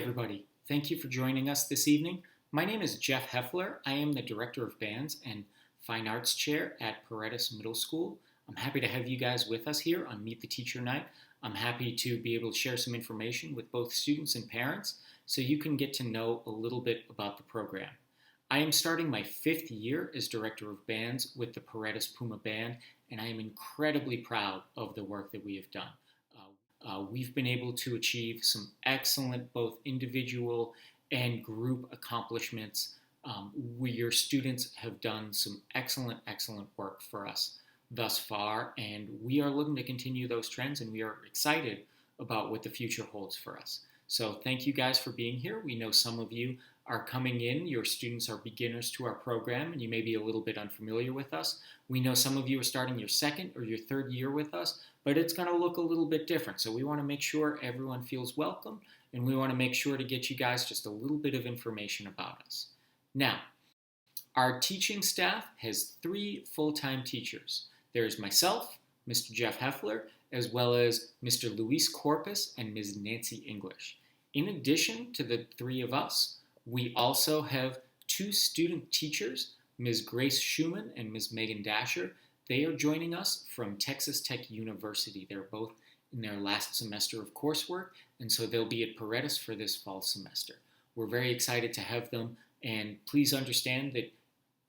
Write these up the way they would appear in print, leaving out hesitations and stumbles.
everybody. Thank you for joining us this evening. My name is Jeff Heffler. I am the Director of Bands and Fine Arts Chair at Paredes Middle School. I'm happy to have you guys with us here on Meet the Teacher Night. I'm happy to be able to share some information with both students and parents so you can get to know a little bit about the program. I am starting my 5th year as Director of Bands with the Paredes Puma Band, and I am incredibly proud of the work that we have done. We've been able to achieve some excellent both individual and group accomplishments. Your students have done some excellent work for us thus far, and we are looking to continue those trends, and we are excited about what the future holds for us. So thank you guys for being here. We know some of you are coming in. Your students are beginners to our program, and you may be a little bit unfamiliar with us. We know some of you are starting your 2nd or your 3rd year with us, but it's going to look a little bit different. So we want to make sure everyone feels welcome, and we want to make sure to get you guys just a little bit of information about us. Now, our teaching staff has 3 full-time teachers. There's myself, Mr. Jeff Heffler, as well as Mr. Luis Corpus and Ms. Nancy English. In addition to the 3 of us, we also have 2 student teachers, Ms. Grace Schumann and Ms. Megan Dasher. They are joining us from Texas Tech University. They're both in their last semester of coursework, and so they'll be at Paredes for this fall semester. We're very excited to have them, and please understand that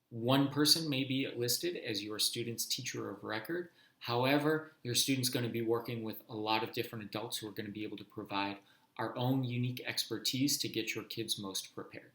one person may be listed as your student's teacher of record. However, your student's going to be working with a lot of different adults who are going to be able to provide our own unique expertise to get your kids most prepared.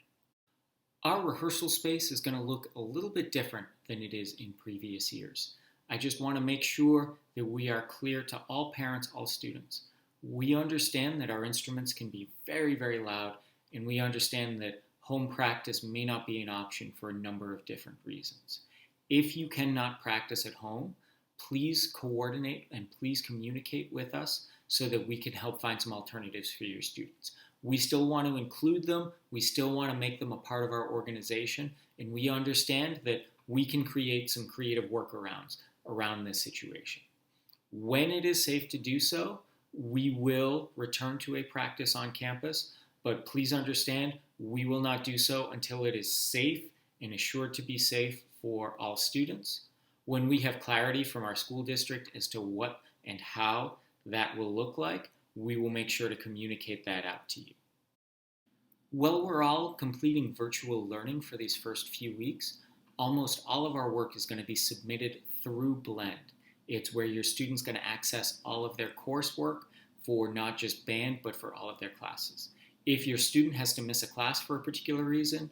Our rehearsal space is going to look a little bit different than it is in previous years. I just want to make sure that we are clear to all parents, all students. We understand that our instruments can be very loud, and we understand that home practice may not be an option for a number of different reasons. If you cannot practice at home, please coordinate and please communicate with us so that we can help find some alternatives for your students. We still want to include them, we still want to make them a part of our organization, and we understand that we can create some creative workarounds around this situation. When it is safe to do so, we will return to a practice on campus, but please understand, we will not do so until it is safe and assured to be safe for all students. When we have clarity from our school district as to what and how that will look like, we will make sure to communicate that out to you. While we're all completing virtual learning for these first few weeks, almost all of our work is going to be submitted through Blend. It's where your student's going to access all of their coursework for not just band, but for all of their classes. If your student has to miss a class for a particular reason,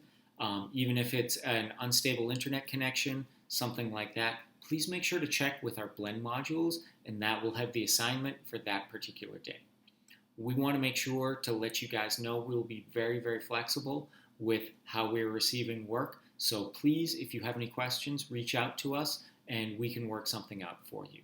even if it's an unstable internet connection, something like that, please make sure to check with our Blend modules, and that will have the assignment for that particular day. We want to make sure to let you guys know we'll be very flexible with how we're receiving work. So please, if you have any questions, reach out to us and we can work something out for you.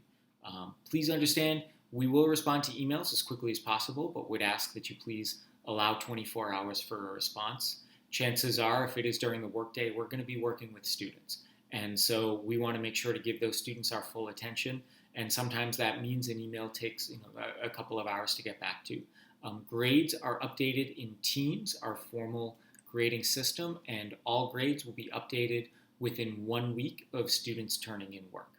Please understand, we will respond to emails as quickly as possible, but would ask that you please allow 24 hours for a response. Chances are, if it is during the workday, we're going to be working with students. And so we want to make sure to give those students our full attention. And sometimes that means an email takes a couple of hours to get back to. Grades are updated in Teams, our formal grading system, and all grades will be updated within 1 week of students turning in work.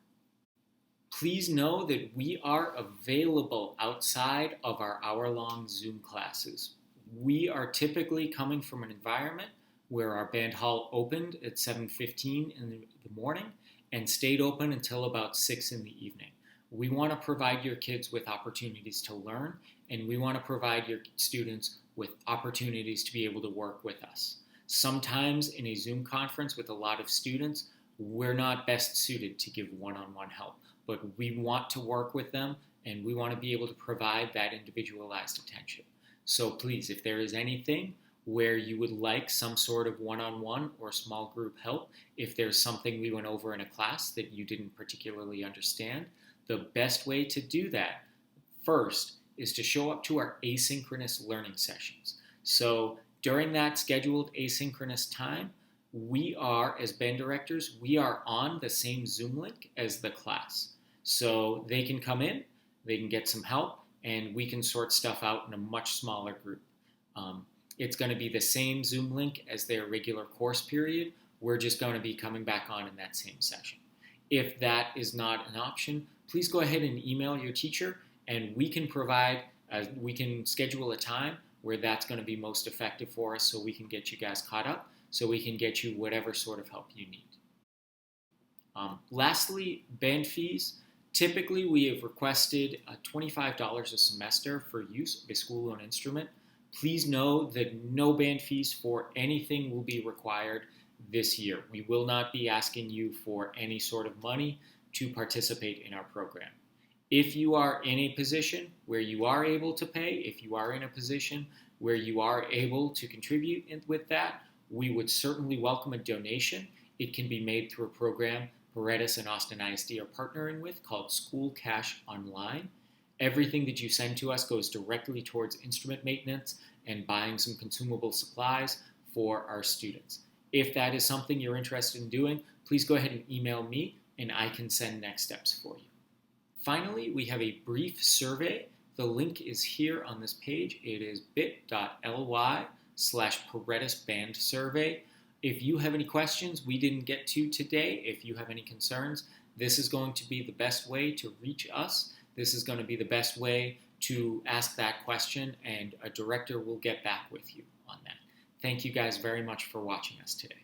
Please know that we are available outside of our hour-long Zoom classes. We are typically coming from an environment where our band hall opened at 7:15 in the morning and stayed open until about 6 in the evening. We want to provide your kids with opportunities to learn, and we want to provide your students with opportunities to be able to work with us. Sometimes in a Zoom conference with a lot of students, we're not best suited to give one-on-one help, but we want to work with them, and we want to be able to provide that individualized attention. So please, if there is anything where you would like some sort of one-on-one or small group help, if there's something we went over in a class that you didn't particularly understand, the best way to do that first is to show up to our asynchronous learning sessions. So during that scheduled asynchronous time, we are, as band directors, we are on the same Zoom link as the class. So they can come in, they can get some help, and we can sort stuff out in a much smaller group. It's going to be the same Zoom link as their regular course period. We're just going to be coming back on in that same session. If that is not an option, please go ahead and email your teacher, and we can schedule a time where that's going to be most effective for us, so we can get you guys caught up, so we can get you whatever sort of help you need. Lastly, band fees. Typically, we have requested $25 a semester for use of a school-owned instrument. Please know that no band fees for anything will be required this year. We will not be asking you for any sort of money to participate in our program. If you are in a position where you are able to pay, if you are in a position where you are able to contribute with that, we would certainly welcome a donation. It can be made through a program Paredes and Austin ISD are partnering with called School Cash Online. Everything that you send to us goes directly towards instrument maintenance and buying some consumable supplies for our students. If that is something you're interested in doing, please go ahead and email me and I can send next steps for you. Finally, we have a brief survey. The link is here on this page. It is bit.ly/Paredes Band Survey. If you have any questions we didn't get to today, if you have any concerns, this is going to be the best way to reach us. This is going to be the best way to ask that question, and a director will get back with you on that. Thank you guys very much for watching us today.